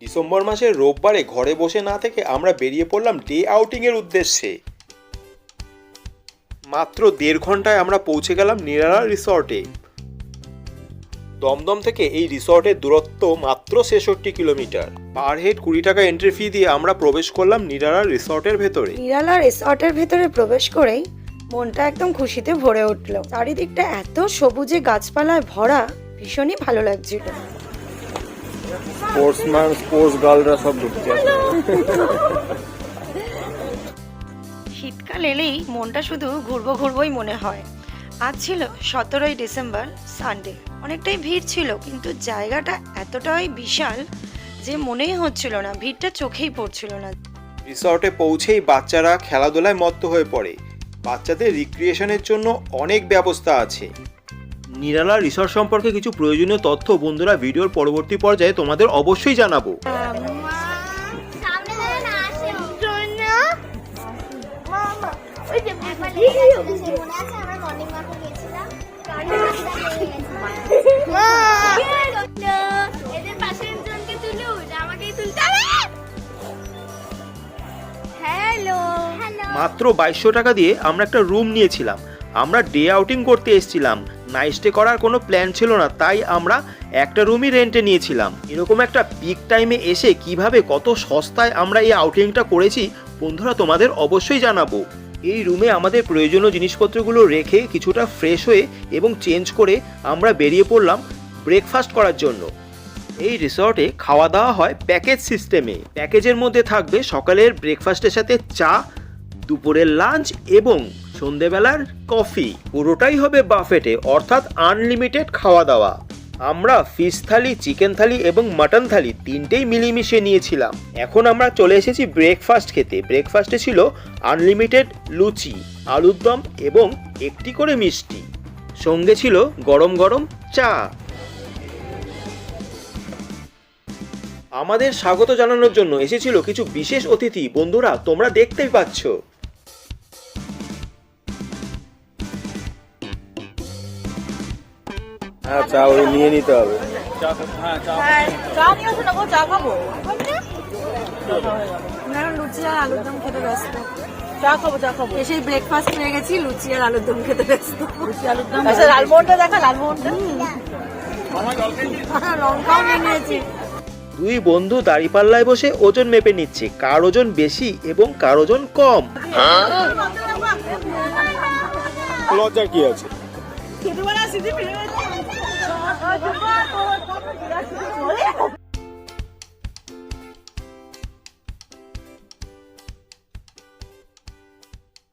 December মাসের রোববারে ঘরে বসে না থেকে আমরা বেরিয়ে পড়লাম ডে আউটিংয়ের উদ্দেশ্যে। মাত্র 1.5 ঘন্টায় আমরা পৌঁছে গেলাম নিরালা রিসর্টে। দমদম থেকে এই রিসর্টের দূরত্ব মাত্র 66 কিলোমিটার। পার হেড 20 টাকা এন্ট্রি ফি দিয়ে আমরা প্রবেশ করলাম নিরালা রিসর্টের ভেতরে। নিরালা রিসর্টের ভেতরে প্রবেশ করেই মনটা একদম খুশিতে ভরে উঠল। চারিদিকটা এত সবুজে গাছপালায় ভরা, ভীষণই ভালো লাগছিল। স্পোর্টসম্যান স্পোর্টস গার্লরা সব ঢুকছে। শীতকাল এলেই মনটা শুধু ঘুরবোই মনে হয়। আজ ছিল 17ই ডিসেম্বর, সানডে। অনেকটাই ভিড় ছিল, কিন্তু জায়গাটা এতটাই বিশাল যে মনেই হচ্ছিল না, ভিড়টা চোখেই পড়ছিল না। রিসর্টে পৌঁছেই বাচ্চারা খেলাধুলায় মত্ত হয়ে পড়ে। বাচ্চাদের রিক্রিয়েশনের জন্য অনেক ব্যবস্থা আছে। নিরালা রিসর্ট সম্পর্কে কিছু প্রয়োজনীয় তথ্য বন্ধুরা ভিডিওর পরবর্তী পর্যায়ে তোমাদের অবশ্যই জানাবো। মাত্র 2200 টাকা দিয়ে আমরা একটা রুম নিয়েছিলাম। আমরা ডে আউটিং করতে এসেছিলাম, নাইট স্টে করার কোনো প্ল্যান ছিল না, তাই আমরা একটা রুমই রেন্টে নিয়েছিলাম। এরকম একটা পিক টাইমে এসে কিভাবে কত সস্তায় আমরা এই আউটিংটা করেছি বন্ধুরা তোমাদের অবশ্যই জানাবো। এই রুমে আমাদের প্রয়োজনীয় জিনিসপত্রগুলো রেখে কিছুটা ফ্রেশ হয়ে এবং চেঞ্জ করে আমরা বেরিয়ে পড়লাম ব্রেকফাস্ট করার জন্য। এই রিসর্টে খাওয়া দাওয়া হয় প্যাকেজ সিস্টেমে। প্যাকেজের মধ্যে থাকবে সকালের ব্রেকফাস্টের সাথে চা, দুপুরের লাঞ্চ এবং সন্ধেবেলার কফি। পুরোটাই হবে বাফেটে, অর্থাৎ আনলিমিটেড খাওয়া দাওয়া। আমরা ফিশ থালি, চিকেন থালি এবং মাটন থালি তিনটেই মিলিমিশিয়ে নিয়েছিলাম। এখন আমরা চলে এসেছি ব্রেকফাস্ট খেতে। ব্রেকফাস্টে ছিল আনলিমিটেড লুচি, আলুর দম এবং একটি করে মিষ্টি। সঙ্গে ছিল গরম গরম চা। আমাদের স্বাগত জানানোর জন্য এসেছিল কিছু বিশেষ অতিথি। বন্ধুরা তোমরা দেখতেই পাচ্ছ। হ্যাঁ, চা ওই নিয়ে নিতে হবে। লুচি আর আলুর দম খেতে ব্যস্ত। চা খাবো। এসে ব্রেকফাস্ট পেয়ে গেছি, লুচি আর আলুর দম খেতে ব্যস্ত। লুচি আলুর দম, লালমোহনটা দেখা, লালমোহনটা লঙ্কাও নিয়ে নিয়েছি। দুই বন্ধু দাঁড়িপাল্লায় বসে ওজন মেপে নিচ্ছে, কার ওজন বেশি এবং কার ওজন কম। লজ্জা কি আছে?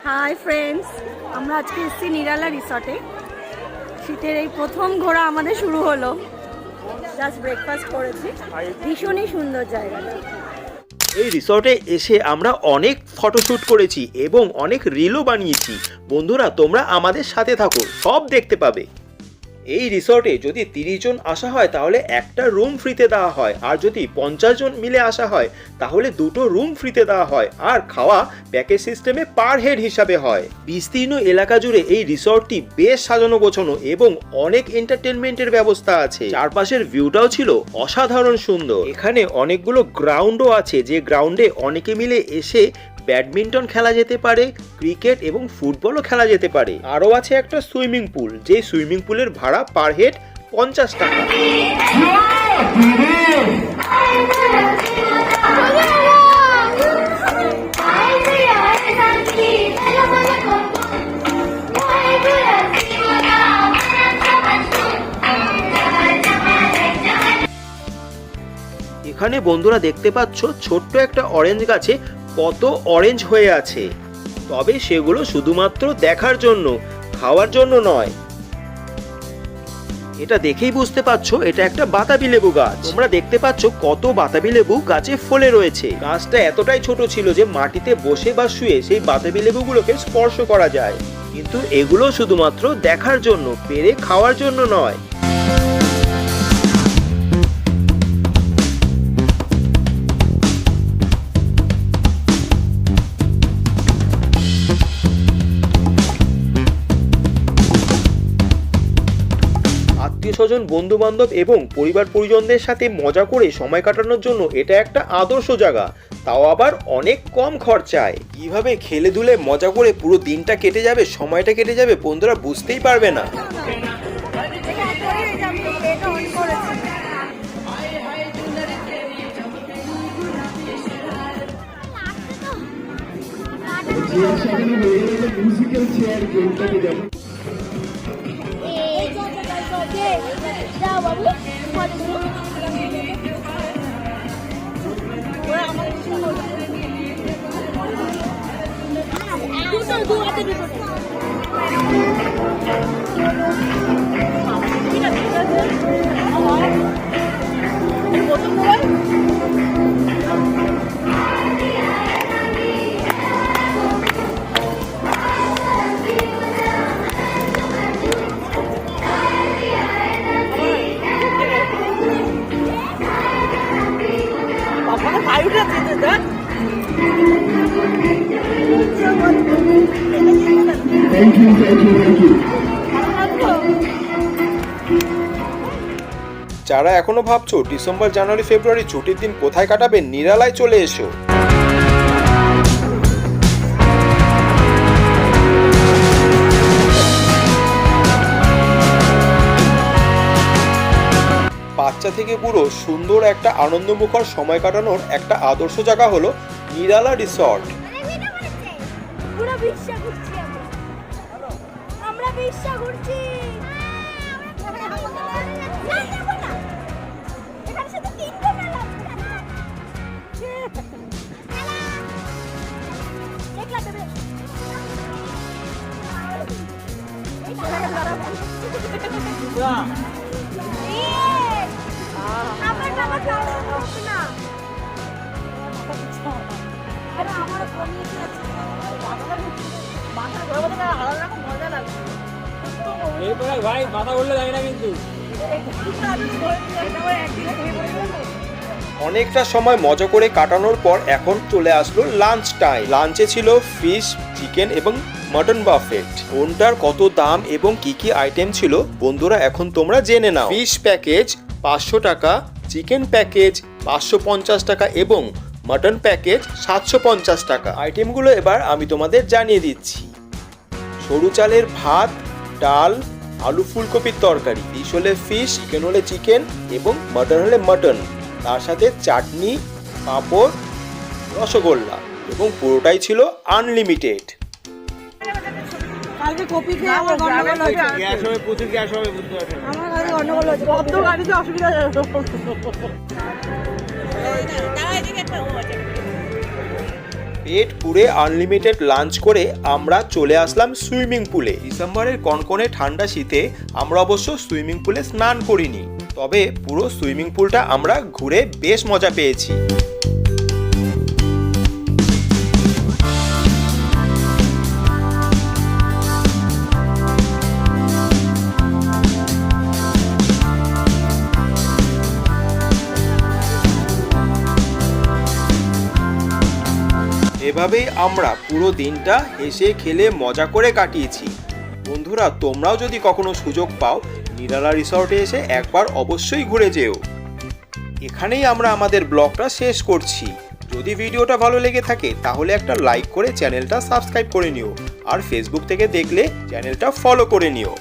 হাই ফ্রেন্ডস, আমরা আজকে এসেছি নিরালা রিসর্টে। শীতের এই প্রথম ঘোরা আমাদের শুরু হলো। জাস্ট ব্রেকফাস্ট করেছি। ভীষণই সুন্দর জায়গাটা। এই রিসর্টে এসে আমরা অনেক ফটোশ্যুট করেছি এবং অনেক রিলও বানিয়েছি। বন্ধুরা তোমরা আমাদের সাথে থাকো, সব দেখতে পাবে। এই রিসর্টে যদি 30 জন আসা হয় তাহলে একটা রুম ফ্রিতে দেওয়া হয়, আর যদি 50 জন মিলে আসা হয় তাহলে 2টো রুম ফ্রিতে দেওয়া হয়, আর খাওয়া প্যাকেজ সিস্টেমে পার হেড হিসাবে হয়। বিস্তীর্ণ এলাকা জুড়ে এই রিসর্টটি বেশ সাজানো গোছানো এবং অনেক এন্টারটেনমেন্টের ব্যবস্থা আছে। চারপাশের ভিউটাও ছিল অসাধারণ সুন্দর। এখানে অনেকগুলো গ্রাউন্ডও আছে, যে গ্রাউন্ডে অনেকে মিলে এসে ব্যাডমিন্টন খেলা যেতে পারে, ক্রিকেট এবং ফুটবলও খেলা যেতে পারে। আরও আছে একটা সুইমিং পুল, যে সুইমিং পুলের ভাড়া পার হেড 50 টাকা। এখানে বন্ধুরা দেখতে পাচ্ছ ছোট্ট একটা অরেঞ্জ গাছে কত অরেঞ্জ হয়ে আছে, তবে সেগুলো শুধুমাত্র দেখার জন্য, খাওয়ার জন্য নয়। এটা দেখেই বুঝতে পারছো এটা একটা বাতাবি লেবু গাছ। তোমরা দেখতে পাচ্ছ কত বাতাবি লেবু গাছে ফলে রয়েছে। গাছটা এতটাই ছোট ছিল যে মাটিতে বসে বা শুয়ে সেই বাতাবি লেবুগুলোকে স্পর্শ করা যায়, কিন্তু এগুলো শুধুমাত্র দেখার জন্য, পেরে খাওয়ার জন্য নয়। স্বজন, বন্ধু বান্ধব এবং পরিবার পরিজনদের সাথে মজা করে সময় কাটানোর জন্য এটা একটা আদর্শ জায়গা, তাও আবার অনেক কম খরচায়। কিভাবে খেলে দুলে মজা করে পুরো দিনটা কেটে যাবে, সময়টা কেটে যাবে, বন্ধুরা বুঝতেই পারবে না। মিউজিক্যাল চেয়ার গেমটাকে যেমন যাও বাবু দু হাতে দুটো থ্যাংক ইউ। যারা এখনো ভাবছো ডিসেম্বর, জানুয়ারি, ফেব্রুয়ারি ছুটির দিন কোথায় কাটাবে, নিরালায় চলে এসো। বাচ্চা থেকে পুরো সুন্দর একটা আনন্দমুখর সময় কাটানোর একটা আদর্শ জায়গা হলো নিরালা রিসর্ট। পুরো বিশ্ব ঘুরছি আমরা বিশ্ব ঘুরছি। এখানে শুধু তিনটে মেলা দেখলা দেবে আমার বাবা খাওয়া না আরে আমার কমিয়ে আছে মাথা ঘোরাতে না আলাদা রকম মজা লাগছে এরপরে ভাই মাথা ঘুরলে যায় না কিন্তু অনেকটা সময় মজা করে কাটানোর পর এখন চলে আসলো লাঞ্চ টাইম। লাঞ্চে ছিল ফিশ, চিকেন এবং মটন বাফেট। কোনটার কত দাম এবং কি কি আইটেম ছিল বন্ধুরা এখন তোমরা জেনে নাও। ফিশ প্যাকেজ 500 টাকা, চিকেন প্যাকেজ 550 টাকা এবং মটন প্যাকেজ 750 টাকা। আইটেমগুলো এবার আমি তোমাদের জানিয়ে দিচ্ছি। সরু চালের ভাত, ডাল, আলু ফুলকপির তরকারি, ফিশ হলে ফিশ, চিকেন হলে চিকেন এবং মটন হলে মটন, তার সাথে চাটনি, পাঁপড়, রসগোল্লা এবং পুরোটাই ছিল আনলিমিটেড। কালকে কপি খেয়ে আমার গন্ডগোল হয়েছে। গ্যাস হবে, প্রচুর গ্যাস হবে, বুঝতে পারছেন। আমার কাছে গন্ডগোল হয়েছে। কত গাড়িতে অসুবিধা হয়েছে। পেট পুরে আনলিমিটেড লাঞ্চ করে আমরা চলে আসলাম সুইমিং পুলে। ডিসেম্বরের কনকনে ঠান্ডা শীতে আমরা অবশ্য সুইমিং পুলে স্নান করিনি, তবে পুরো সুইমিং পুলটা আমরা ঘুরে বেশ মজা পেয়েছি। এভাবেই আমরা পুরো দিনটা হেসে খেলে মজা করে কাটিয়েছি। বন্ধুরা তোমরাও যদি কখনো সুযোগ পাও নিরালা রিসর্টে এসে একবার অবশ্যই ঘুরে যেও। এখানেই আমরা আমাদের ব্লগটা শেষ করছি। যদি ভিডিওটা ভালো লেগে থাকে তাহলে একটা লাইক করে চ্যানেলটা সাবস্ক্রাইব করে নিও, আর ফেসবুক থেকে দেখলে চ্যানেলটা ফলো করে নিও।